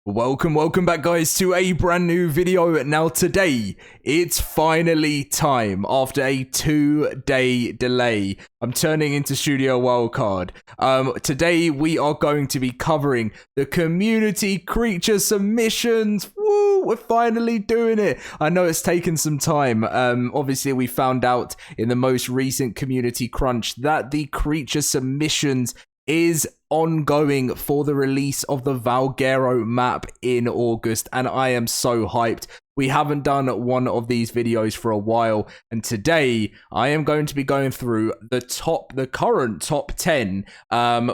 Welcome back guys to a brand new video. Now today, it's finally time after a 2-day delay. I'm turning into Studio Wildcard. Today we are going to be covering the community creature submissions. Woo, we're finally doing it. I know it's taken some time. Obviously we found out in the most recent community crunch that the creature submissions is ongoing for the release of the Valguero map in August, and I am so hyped. We haven't done one of these videos for a while, and today I am going to be going through the current top 10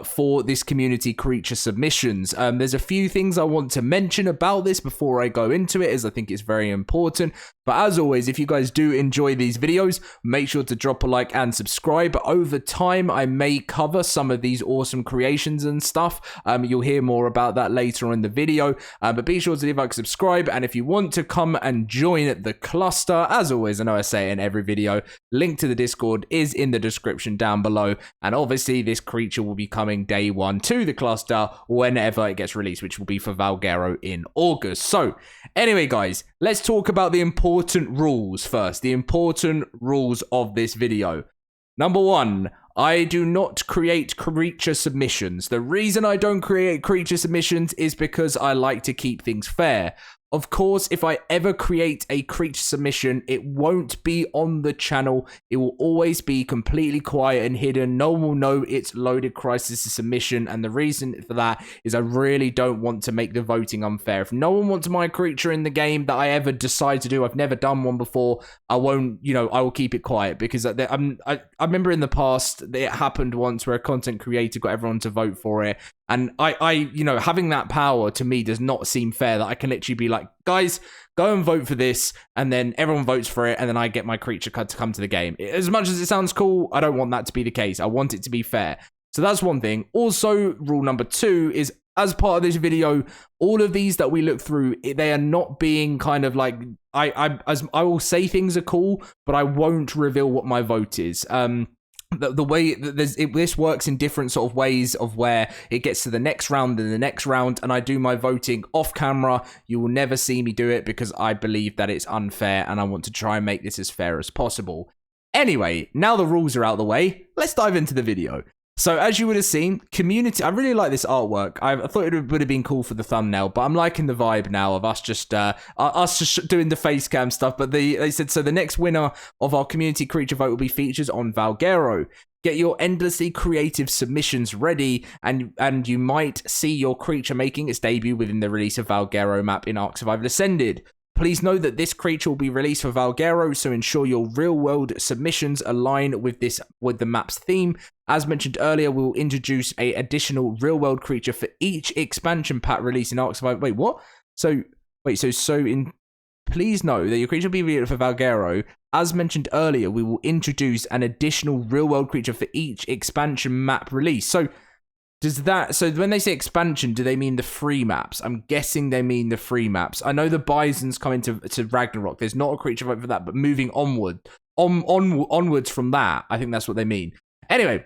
for this community creature submissions. There's a few things I want to mention about this before I go into it, as I think it's very important. But as always, if you guys do enjoy these videos, make sure to drop a like and subscribe. Over time, I may cover some of these awesome creations and stuff. You'll hear more about that later in the video. But be sure to leave a like, subscribe, and if you want to come and join the cluster, as always, I know I say it in every video, link to the Discord is in the description down below. And obviously, this creature will be coming day one to the cluster whenever it gets released, which will be for Valguero in August. So, anyway, guys, let's talk about the important rules first. The important rules of this video. Number one, I do not create creature submissions. The reason I don't create creature submissions is because I like to keep things fair. Of course, if I ever create a creature submission, it won't be on the channel. It will always be completely quiet and hidden. No one will know it's LoadedCrysis submission, and the reason for that is I really don't want to make the voting unfair. If no one wants my creature in the game that I ever decide to do, I've never done one before, I won't, I will keep it quiet, because I remember in the past, it happened once where a content creator got everyone to vote for it. And I having that power to me does not seem fair, that I can literally be like, guys, go and vote for this, and then everyone votes for it, and then I get my creature cut to come to the game. As much as it sounds cool, I don't want that to be the case. I want it to be fair. So that's one thing. Also, rule number two is, as part of this video, all of these that we look through, they are not being kind of like, I will say things are cool, but I won't reveal what my vote is. The way that this works in different sort of ways, of where it gets to the next round and the next round, and I do my voting off camera. You will never see me do it because I believe that it's unfair, and I want to try and make this as fair as possible. Anyway, now the rules are out of the way, let's dive into the video. So as you would have seen, community, I really like this artwork. I thought it would have been cool for the thumbnail, but I'm liking the vibe now of us just doing the face cam stuff. But they said, so the next winner of our community creature vote will be features on Valguero. Get your endlessly creative submissions ready, and you might see your creature making its debut within the release of Valguero map in ARK Survival Ascended. Please know that this creature will be released for Valguero, so ensure your real-world submissions align with the map's theme. As mentioned earlier, we will introduce an additional real-world creature for each expansion pack released in ARK Survival. Wait, what? Please know that your creature will be released for Valguero. As mentioned earlier, we will introduce an additional real-world creature for each expansion map release. So when they say expansion, do they mean the free maps? I'm guessing they mean the free maps. I know the Bison's coming to Ragnarok. There's not a creature vote for that, but moving onwards from that, I think that's what they mean. Anyway,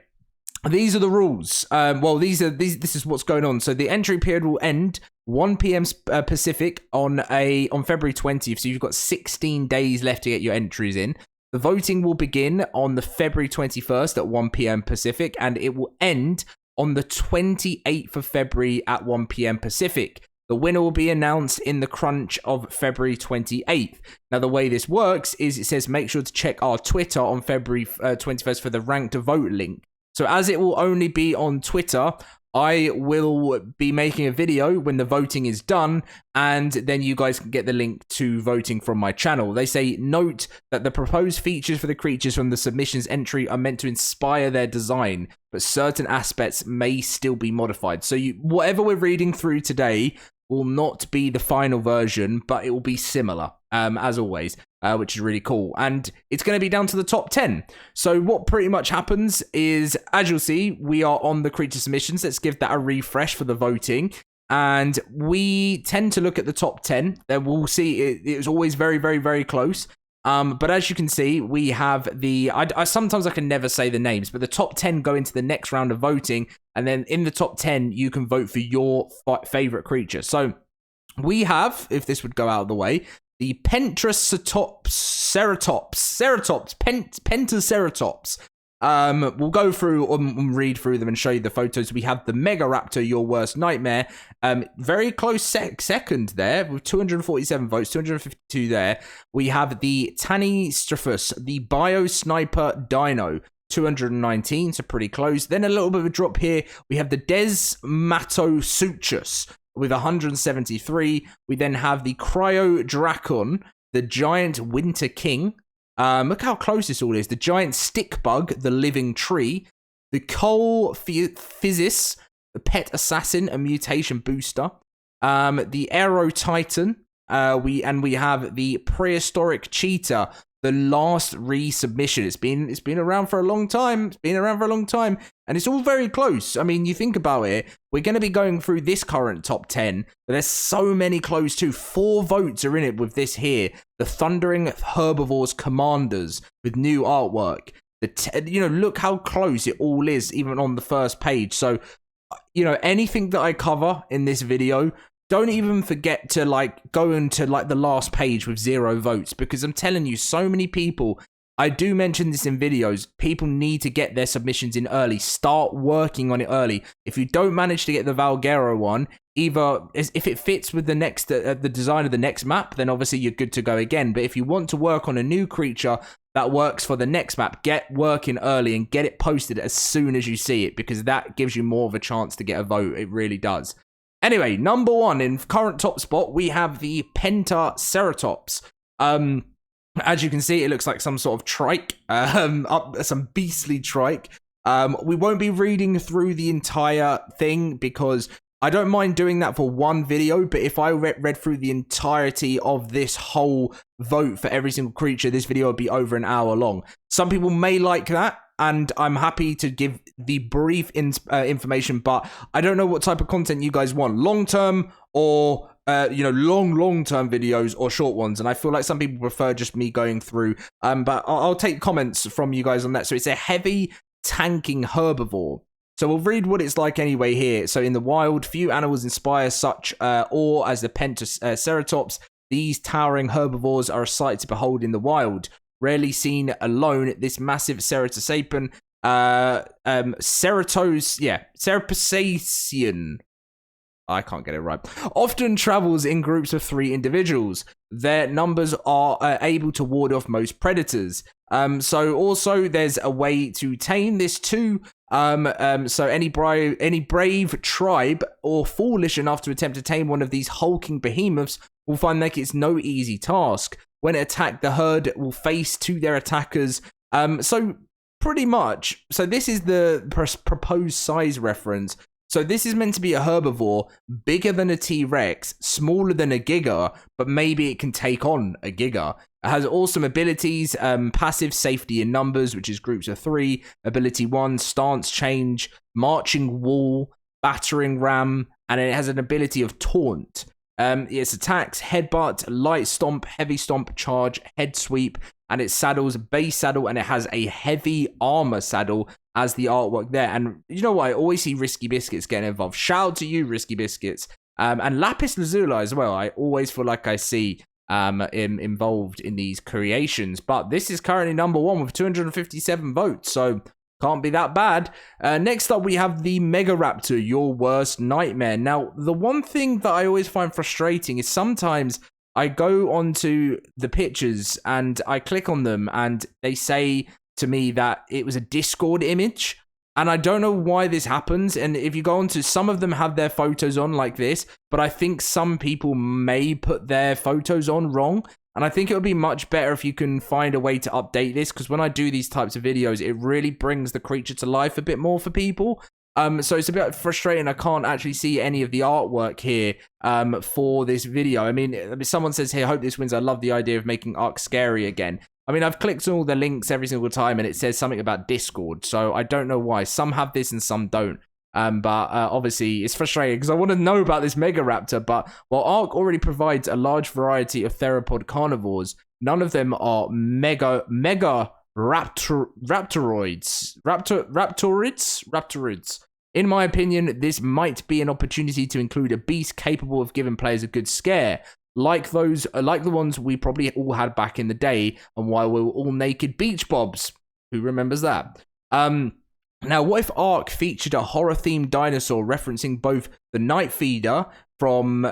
these are the rules. This is what's going on. So the entry period will end 1 p.m. Pacific on February 20th. So you've got 16 days left to get your entries in. The voting will begin on the February 21st at 1 p.m. Pacific, and it will end on the 28th of February at 1 p.m. Pacific. The winner will be announced in the crunch of February 28th. Now, the way this works is, it says make sure to check our Twitter on February 21st for the rank to vote link. So as it will only be on Twitter, I will be making a video when the voting is done, and then you guys can get the link to voting from my channel. They say, note that the proposed features for the creatures from the submissions entry are meant to inspire their design, but certain aspects may still be modified. So whatever we're reading through today will not be the final version, but it will be similar, as always, which is really cool. And it's going to be down to the top 10. So what pretty much happens is, as you'll see, we are on the creature submissions. Let's give that a refresh for the voting. And we tend to look at the top 10. Then we'll see it was always very, very, very close. But as you can see, we have sometimes I can never say the names, but the top 10 go into the next round of voting. And then in the top 10, you can vote for your favorite creature. So we have, if this would go out of the way, the Pentaceratops. We'll go through and read through them and show you the photos. We have the Megaraptor, your worst nightmare. Very close second there with 247 votes, 252 there. We have the Tanystropheus, the Bio Sniper Dino. 219, so pretty close. Then a little bit of a drop here. We have the Desmatosuchus with 173. We then have the Cryodrakon, the giant winter king. Look how close this all is. The giant stick bug, the living tree. The Coelophysis, the pet assassin, a mutation booster. The Aero Titan. We have the prehistoric cheetah, the last resubmission. It's been around for a long time. And it's all very close. I mean, you think about it, we're going to be going through this current top 10, but there's so many close too. 4 votes are in it with this here. The Thundering Herbivores Commanders with new artwork. Look how close it all is, even on the first page. So, anything that I cover in this video, don't even forget to go into the last page with 0 votes, because I'm telling you, so many people, I do mention this in videos, people need to get their submissions in early. Start working on it early. If you don't manage to get the Valguero one, either if it fits with the design of the next map, then obviously you're good to go again. But if you want to work on a new creature that works for the next map, get working early and get it posted as soon as you see it, because that gives you more of a chance to get a vote. It really does. Anyway, number 1 in current top spot, we have the Pentaceratops. As you can see, it looks like some sort of trike, some beastly trike. We won't be reading through the entire thing because I don't mind doing that for one video, but if I read through the entirety of this whole vote for every single creature, this video would be over an hour long. Some people may like that, and I'm happy to give the brief information, but I don't know what type of content you guys want. Long-term or, long-term videos or short ones. And I feel like some people prefer just me going through. But I'll take comments from you guys on that. So it's a heavy tanking herbivore. So we'll read what it's like anyway here. So in the wild, few animals inspire such awe as the Pentaceratops. These towering herbivores are a sight to behold in the wild. Rarely seen alone, this massive Ceratosapien, Ceratopsian, I can't get it right, often travels in groups of 3 individuals. Their numbers are able to ward off most predators. So also there's a way to tame this too. So any brave tribe or foolish enough to attempt to tame one of these hulking behemoths will find that it's no easy task. When attacked, the herd will face to their attackers. So pretty much, so this is the proposed size reference. So this is meant to be a herbivore bigger than a T-Rex, smaller than a Giga, but maybe it can take on a Giga. It has awesome abilities, passive safety in numbers, which is groups of 3, ability 1, stance change, marching wall, battering ram, and it has an ability of taunt. Its attacks, headbutt, light stomp, heavy stomp, charge, head sweep, and its saddles, base saddle, and it has a heavy armor saddle as the artwork there. And you know what? I always see Risky Biscuits getting involved. Shout out to you, Risky Biscuits. And Lapis Lazuli as well. I always feel like I see involved in these creations. But this is currently number 1 with 257 votes. So can't be that bad. Next up, we have the Megaraptor, your worst nightmare. Now, the one thing that I always find frustrating is sometimes I go onto the pictures and I click on them and they say to me that it was a Discord image. And I don't know why this happens. And if you go onto, some of them have their photos on like this, but I think some people may put their photos on wrong. And I think it would be much better if you can find a way to update this, because when I do these types of videos, it really brings the creature to life a bit more for people. So it's a bit frustrating. I can't actually see any of the artwork here for this video. I mean, someone says here, hope this wins. I love the idea of making ARK scary again. I mean, I've clicked on all the links every single time and it says something about Discord. So I don't know why. Some have this and some don't. But obviously, it's frustrating because I want to know about this Megaraptor. But while ARK already provides a large variety of theropod carnivores, none of them are raptoroids. Raptorids. In my opinion, this might be an opportunity to include a beast capable of giving players a good scare, like the ones we probably all had back in the day, and while we were all naked beach bobs. Who remembers that? Now, what if ARK featured a horror-themed dinosaur referencing both the Night Feeder from...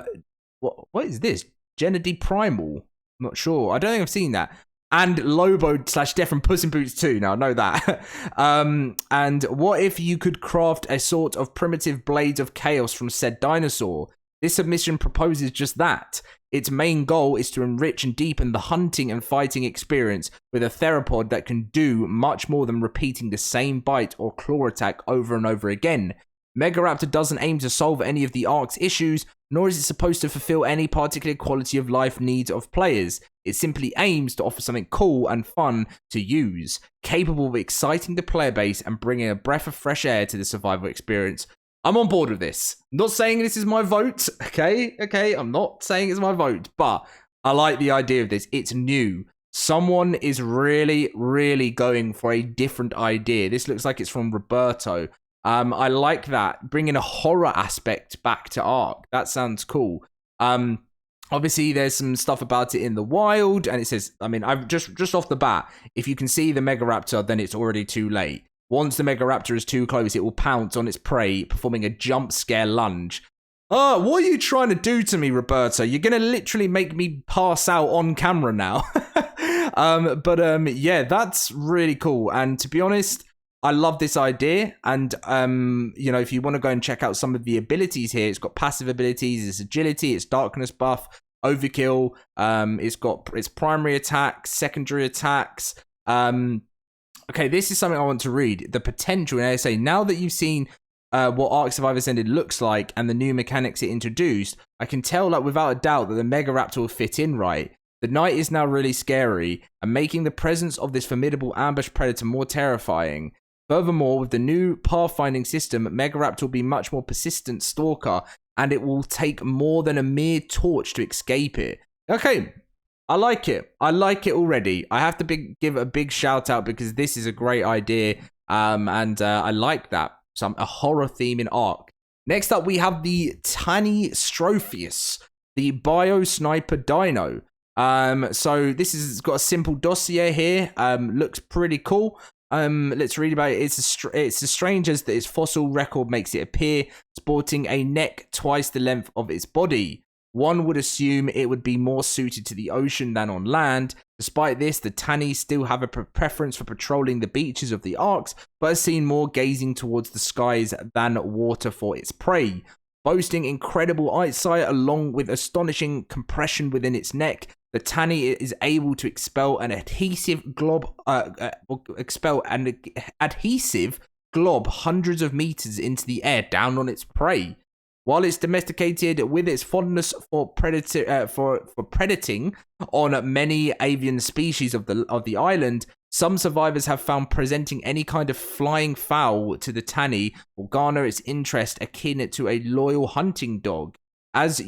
What is this? Genedy Primal? I'm not sure. I don't think I've seen that. And Lobo/Death from Puss in Boots 2. Now, I know that. And what if you could craft a sort of primitive blades of chaos from said dinosaur? This submission proposes just that. Its main goal is to enrich and deepen the hunting and fighting experience with a theropod that can do much more than repeating the same bite or claw attack over and over again. Megaraptor doesn't aim to solve any of the ARK's issues, nor is it supposed to fulfill any particular quality of life needs of players. It simply aims to offer something cool and fun to use, capable of exciting the player base and bringing a breath of fresh air to the survival experience. I'm on board with this. I'm not saying this is my vote, okay? I'm not saying it's my vote, but I like the idea of this. It's new. Someone is really, really going for a different idea. This looks like it's from Roberto. I like that. Bringing a horror aspect back to ARK. That sounds cool. Obviously, there's some stuff about it in the wild, and it says, I mean, I've just off the bat, if you can see the Megaraptor, then it's already too late. Once the Megaraptor is too close, it will pounce on its prey, performing a jump scare lunge. Oh, what are you trying to do to me, Roberto? You're going to literally make me pass out on camera now. Yeah, that's really cool. And to be honest, I love this idea. And, you know, if you want to go and check out some of the abilities here, it's got passive abilities, it's agility, it's darkness buff, overkill. It's got its primary attacks, secondary attacks. Okay, this is something I want to read. The potential, and I say, now that you've seen what ARK Survive Ascended looks like and the new mechanics it introduced, I can tell, like, without a doubt that the Megaraptor will fit in right. The night is now really scary, and making the presence of this formidable ambush predator more terrifying. Furthermore, with the new pathfinding system, Megaraptor will be much more persistent stalker, and it will take more than a mere torch to escape it. Okay, I like it. I like it already. I have to give a big shout out because this is a great idea, and I like that. A horror theme in ARK. Next up, we have the Tanystropheus, the Bio Sniper Dino. So this has got a simple dossier here. Looks pretty cool. Let's read about it. It's as strange as that its fossil record makes it appear, sporting a neck twice the length of its body. One would assume it would be more suited to the ocean than on land. Despite this, the Tannies still have a preference for patrolling the beaches of the ARKs, but are seen more gazing towards the skies than water for its prey. Boasting incredible eyesight along with astonishing compression within its neck, the Tanny is able to expel an adhesive glob hundreds of meters into the air down on its prey. While it's domesticated with its fondness for predating on many avian species of the island, some survivors have found presenting any kind of flying fowl to the Tanny will garner its interest akin to a loyal hunting dog, as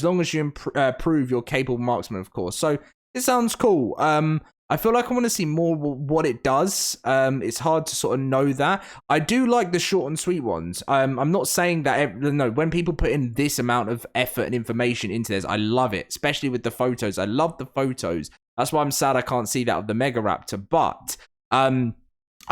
long as you prove you're capable marksman, of course. So it sounds cool. I feel like I want to see more what it does. It's hard to sort of know that. I do like the short and sweet ones. I'm not saying that, no, when people put in this amount of effort and information into this, I love it, especially with the photos. I love the photos. That's why I'm sad I can't see that of the Megaraptor, but I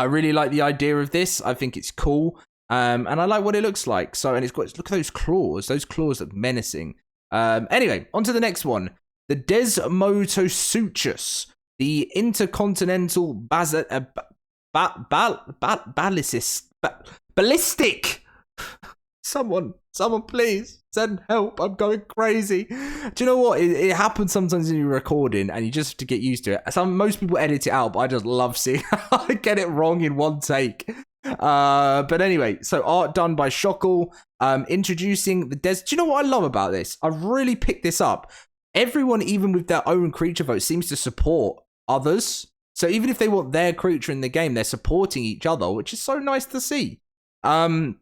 really like the idea of this. I think it's cool, and I like what it looks like. So, and look at those claws. Those claws look menacing. Anyway, on to the next one. The Desmatosuchus. The intercontinental ballistic. Someone please send help. I'm going crazy. Do you know what? It happens sometimes when you're recording and you just have to get used to it. Most people edit it out, but I just love seeing I get it wrong in one take. But anyway, so art done by Shockle, introducing the Do you know what I love about this? I've really picked this up. Everyone, even with their own creature vote, seems to support others. So even if they want their creature in the game, they're supporting each other, which is so nice to see. So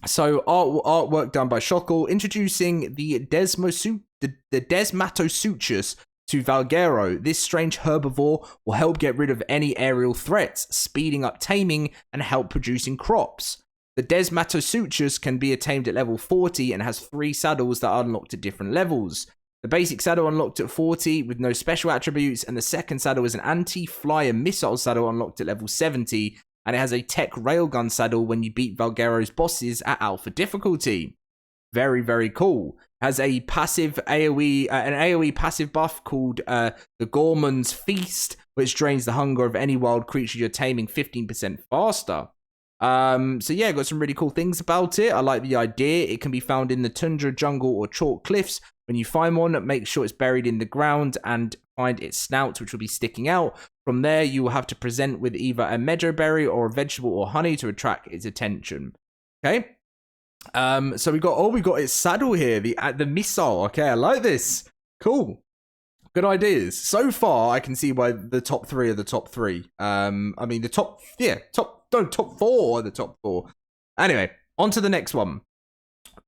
artwork done by Shockle, introducing the Desmatosuchus to Valguero. This strange herbivore will help get rid of any aerial threats, speeding up taming and help producing crops. The Desmatosuchus can be tamed at level 40 and has 3 saddles that are unlocked at different levels. The basic saddle unlocked at 40 with no special attributes, and the second saddle is an anti-flyer missile saddle unlocked at level 70, and it has a tech railgun saddle when you beat Valguero's bosses at alpha difficulty. Very, very cool. Has a passive AoE, an AoE passive buff called the Gorman's Feast, which drains the hunger of any wild creature you're taming 15% faster. So yeah, got some really cool things about it. I like the idea. It can be found in the tundra, jungle, or chalk cliffs. When you find one, make sure it's buried in the ground and find its snout, which will be sticking out. From there, you will have to present with either a meadowberry or a vegetable or honey to attract its attention. Okay. So we got its saddle here, the missile. Okay, I like this. Cool. Good ideas. So far, I can see why the top 3 are the top 3. I mean, top 4 are the top 4. Anyway, on to the next one.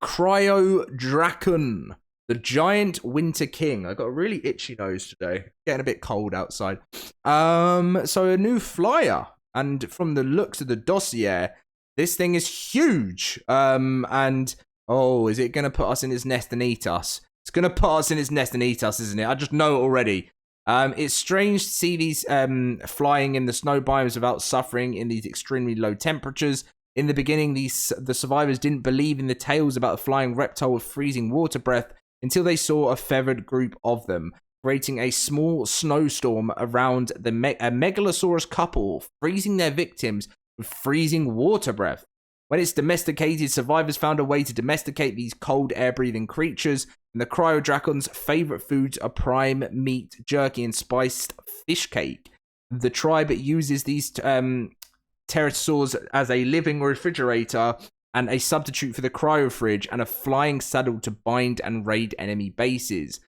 Cryodrakon, the giant winter king. I got a really itchy nose today. Getting a bit cold outside. So a new flyer, and from the looks of the dossier, this thing is huge. And oh, is it gonna put us in its nest and eat us? It's gonna put us in its nest and eat us, isn't it? I just know it already. It's strange to see these flying in the snow biomes without suffering in these extremely low temperatures. In the beginning, the survivors didn't believe in the tales about a flying reptile with freezing water breath until they saw a feathered group of them, creating a small snowstorm around a Megalosaurus couple, freezing their victims with freezing water breath. When it's domesticated, survivors found a way to domesticate these cold air-breathing creatures, and the Cryodrakon's favorite foods are prime meat, jerky, and spiced fish cake. The tribe uses these pterosaurs as a living refrigerator and a substitute for the cryofridge, and a flying saddle to bind and raid enemy bases.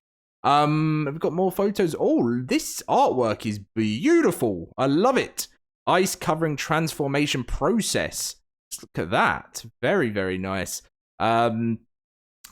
We've got more photos. Oh, this artwork is beautiful. I love it. Ice covering transformation process. Just look at that. Very, very nice. I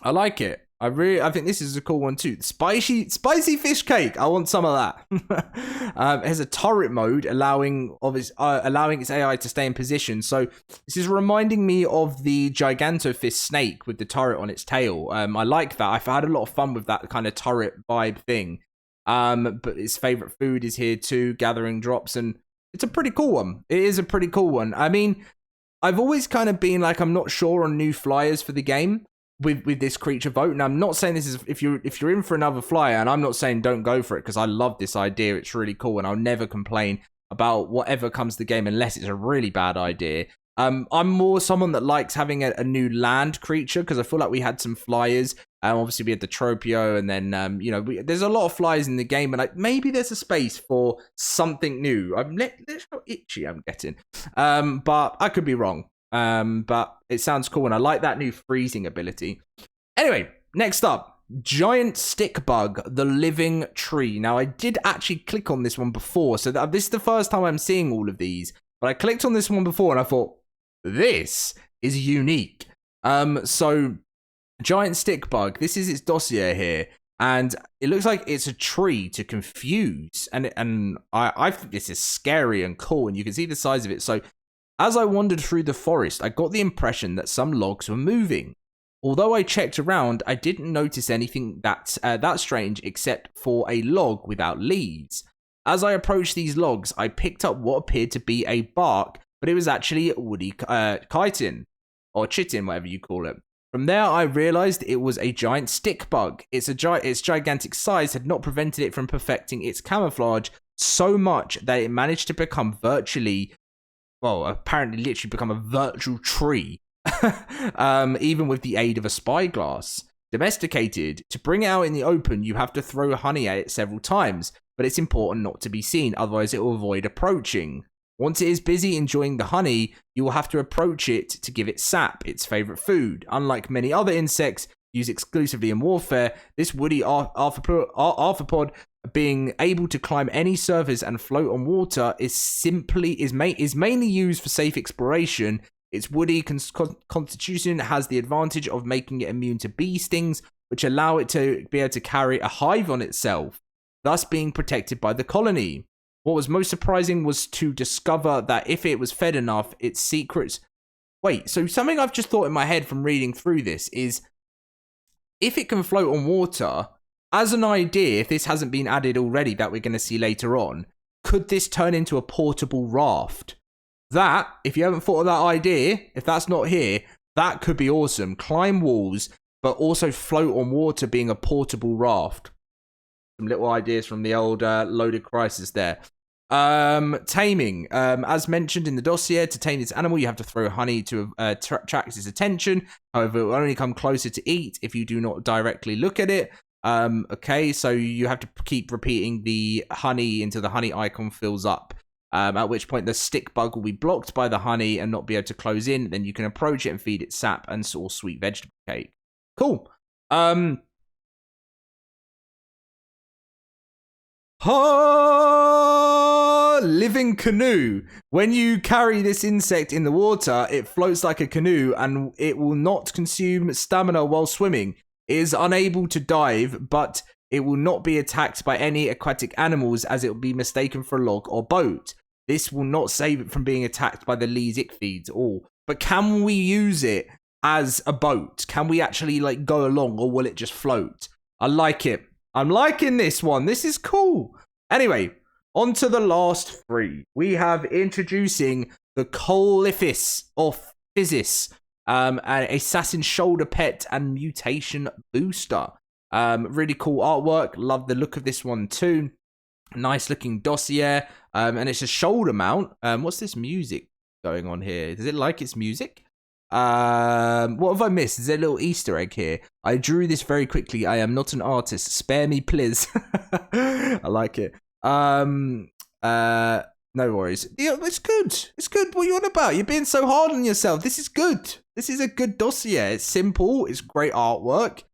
like it. I think this is a cool one too. Spicy fish cake. I want some of that. It has a turret mode allowing its AI to stay in position. So this is reminding me of the Gigantophysis snake with the turret on its tail. I like that. I've had a lot of fun with that kind of turret vibe thing. But its favorite food is here too, gathering drops, and it's a pretty cool one. It is a pretty cool one. I mean, I've always kind of been like, I'm not sure on new flyers for the game with this creature vote. And I'm not saying this is if you're in for another flyer, and I'm not saying don't go for it, because I love this idea. It's really cool, and I'll never complain about whatever comes to the game unless it's a really bad idea. I'm more someone that likes having a new land creature, because I feel like we had some flyers. Obviously, we had the Tropio, and then there's a lot of flyers in the game, and like maybe there's a space for something new. That's how itchy I'm getting, but I could be wrong. But it sounds cool, and I like that new freezing ability. Anyway, next up, giant stick bug, the living tree. Now, I did actually click on this one before, so this is the first time I'm seeing all of these. But I clicked on this one before, and I thought, this is unique. So giant stick bug. This is its dossier here, and it looks like it's a tree to confuse. And I think this is scary and cool, and you can see the size of it. So as I wandered through the forest, I got the impression that some logs were moving. Although I checked around, I didn't notice anything that strange except for a log without leaves. As I approached these logs, I picked up what appeared to be a bark, but it was actually a woody chitin, or chitin, whatever you call it. From there, I realized it was a giant stick bug. Its gigantic size had not prevented it from perfecting its camouflage so much that it managed to become apparently literally become a virtual tree, even with the aid of a spyglass. Domesticated. To bring it out in the open, you have to throw honey at it several times, but it's important not to be seen, otherwise it will avoid approaching. Once it is busy enjoying the honey, you will have to approach it to give it sap, its favorite food. Unlike many other insects used exclusively in warfare, this woody arthropod, being able to climb any surface and float on water, is mainly used for safe exploration. Its woody constitution has the advantage of making it immune to bee stings, which allow it to be able to carry a hive on itself, thus being protected by the colony. What was most surprising was to discover that if it was fed enough, its secrets wait, so something I've just thought in my head from reading through this is, if it can float on water, as an idea, if this hasn't been added already that we're going to see later on, could this turn into a portable raft? That, if you haven't thought of that idea, if that's not here, that could be awesome. Climb walls, but also float on water, being a portable raft. Some little ideas from the old LoadedCrysis there. Taming. As mentioned in the dossier, to tame this animal, you have to throw honey to attract its attention. However, it will only come closer to eat if you do not directly look at it. Okay, so you have to keep repeating the honey until the honey icon fills up. At which point the stick bug will be blocked by the honey and not be able to close in. Then you can approach it and feed it sap and or sweet vegetable cake. Cool. Living canoe. When you carry this insect in the water, it floats like a canoe and it will not consume stamina while swimming. It is unable to dive, but it will not be attacked by any aquatic animals as it will be mistaken for a log or boat. This will not save it from being attacked by the Lee's ichthyes all. But can we use it as a boat? Can we actually like go along, or will it just float? I like it. I'm liking this one. This is cool. Anyway, on to the last three. We have introducing the Coelophysis or Physis, an assassin shoulder pet and mutation booster. Really cool artwork. Love the look of this one too. Nice looking dossier. And it's a shoulder mount. What's this music going on here? Does it like its music? What have I missed? Is there a little Easter egg here? I drew this very quickly. I am not an artist. Spare me, please. I like it. No worries. Yeah, it's good. It's good. What are you on about? You're being so hard on yourself. This is good. This is a good dossier. It's simple. It's great artwork.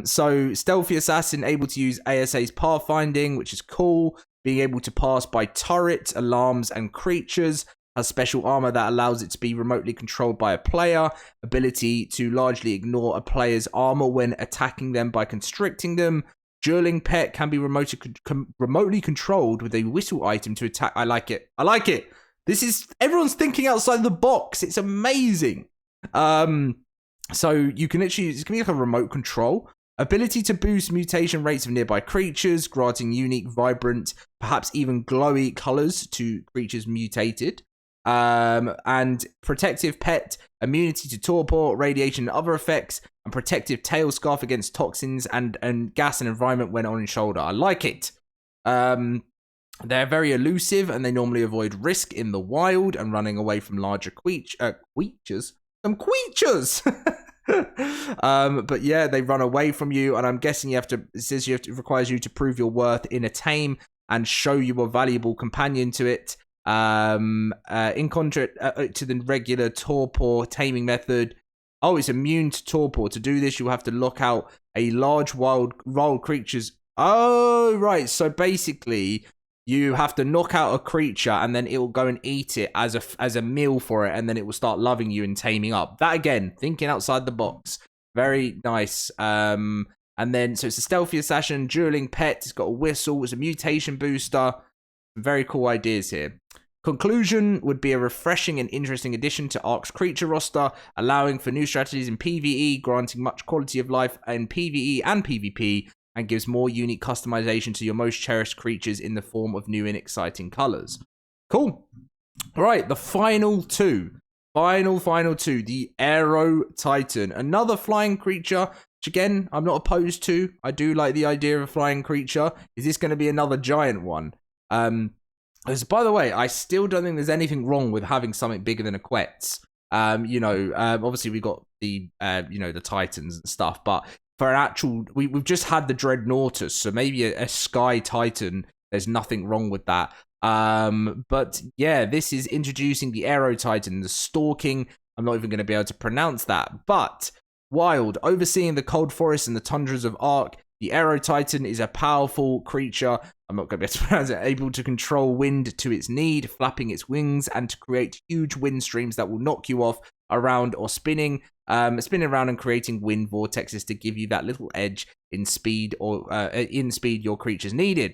So stealthy assassin, able to use ASA's pathfinding, which is cool. Being able to pass by turrets, alarms, and creatures. Has special armor that allows it to be remotely controlled by a player. Ability to largely ignore a player's armor when attacking them by constricting them. Dueling pet can be remotely controlled with a whistle item to attack. I like it. I like it. This is, everyone's thinking outside the box. It's amazing. So you can literally, it's going to be like a remote control. Ability to boost mutation rates of nearby creatures, granting unique, vibrant, perhaps even glowy colors to creatures mutated. And protective pet, immunity to torpor, radiation and other effects, and protective tail scarf against toxins and gas and environment when on shoulder. I like it. They're very elusive and they normally avoid risk in the wild and running away from larger creatures. Some creatures! But yeah, they run away from you, and I'm guessing it requires you to prove your worth in a tame and show you a valuable companion to it. In contrast to the regular torpor taming method. Oh, it's immune to torpor. To do this, you'll have to lock out a large wild creatures. Oh, right. So basically, you have to knock out a creature, and then it will go and eat it as a meal for it, and then it will start loving you and taming up. That again, thinking outside the box. Very nice. And then, so it's a stealthy assassin, dueling pet. It's got a whistle. It's a mutation booster. Very cool ideas here. Conclusion would be a refreshing and interesting addition to ARK's creature roster, allowing for new strategies in PvE, granting much quality of life in PvE and PvP, and gives more unique customization to your most cherished creatures in the form of new and exciting colors. Cool. All right, the final two. Final two. The Aero Titan. Another flying creature, which again, I'm not opposed to. I do like the idea of a flying creature. Is this going to be another giant one? By the way, I still don't think there's anything wrong with having something bigger than a Quetz. Obviously we got the, the Titans and stuff, but for an actual, we've just had the Dreadnoughtus, so maybe a Sky Titan, there's nothing wrong with that. But yeah, this is introducing the Aero Titan, the stalking. I'm not even going to be able to pronounce that, but wild, overseeing the cold forests and the tundras of ARK. The Aero Titan is a powerful creature, I'm not going to be able to pronounce it, able to control wind to its need, flapping its wings, and to create huge wind streams that will knock you off around or spinning around and creating wind vortexes to give you that little edge in speed or your creatures needed.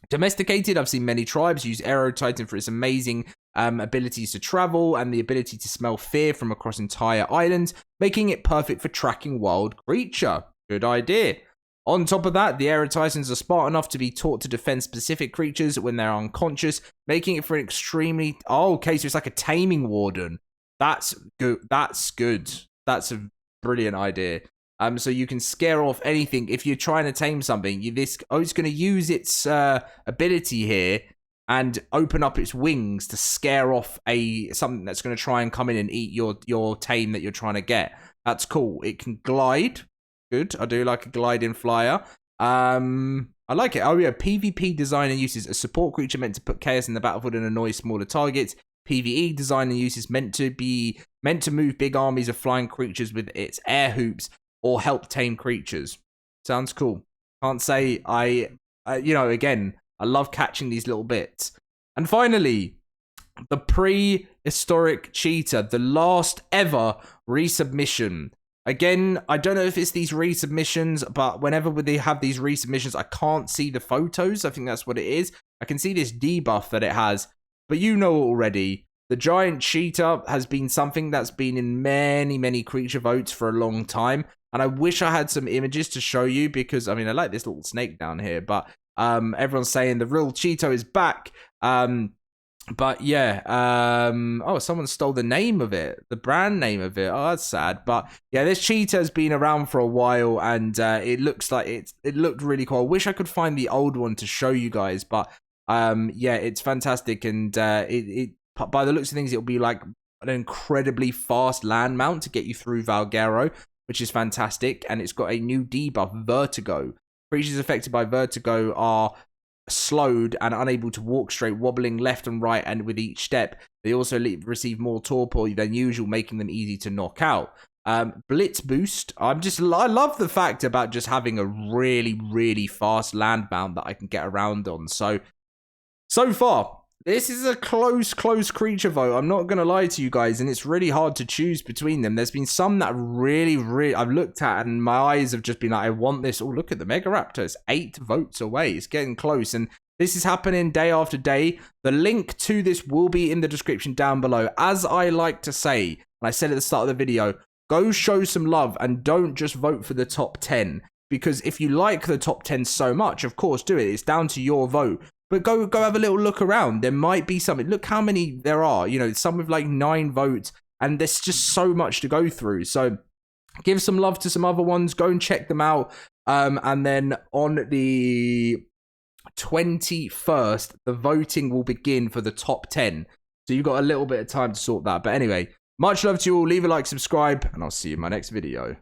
Domesticated, I've seen many tribes use Aero Titan for its amazing abilities to travel and the ability to smell fear from across entire islands, making it perfect for tracking wild creature. Good idea. On top of that, the Aero Titans are smart enough to be taught to defend specific creatures when they're unconscious, making it for an extremely... Oh, okay, so it's like a taming warden. That's good. That's good. That's a brilliant idea. So you can scare off anything. If you're trying to tame something, it's going to use its ability here and open up its wings to scare off something that's going to try and come in and eat your tame that you're trying to get. That's cool. It can glide. Good. I do like a gliding flyer. I like it. Oh yeah, PvP design and uses a support creature meant to put chaos in the battlefield and annoy smaller targets. PvE design and uses meant to move big armies of flying creatures with its air hoops or help tame creatures. Sounds cool. Can't say again, I love catching these little bits. And finally, the prehistoric cheetah, the last ever resubmission. Again, I don't know if it's these resubmissions, but whenever they have these resubmissions, I can't see the photos. I think that's what it is. I can see this debuff that it has, but you know already. The giant cheetah has been something that's been in many, many creature votes for a long time. And I wish I had some images to show you because, I mean, I like this little snake down here, but everyone's saying the real cheetah is back. But yeah, oh, someone stole the name of it, the brand name of it. Oh, that's sad. But yeah, this cheetah has been around for a while and it looks like it looked really cool. I wish I could find the old one to show you guys, but yeah, it's fantastic. And it by the looks of things, it'll be like an incredibly fast land mount to get you through Valguero, which is fantastic. And it's got a new debuff, Vertigo. Creatures affected by Vertigo are slowed and unable to walk straight, wobbling left and right, and with each step they also receive more torpor than usual, making them easy to knock out. Blitz boost, I love the fact about just having a really fast land mount that I can get around on. So far this is a close creature vote, I'm not gonna lie to you guys, and it's really hard to choose between them. There's been some that really I've looked at and my eyes have just been like, I want this. Oh, look at the Megaraptor, it's 8 votes away, it's getting close, and this is happening day after day. The link to this will be in the description down below. As I like to say, and I said at the start of the video, go show some love and don't just vote for the top 10, because if you like the top 10 so much, of course do it, it's down to your vote. But go have a little look around. There might be something. Look how many there are. You know, some with like 9 votes. And there's just so much to go through. So give some love to some other ones. Go and check them out. And then on the 21st, the voting will begin for the top 10. So you've got a little bit of time to sort that. But anyway, much love to you all. Leave a like, subscribe, and I'll see you in my next video.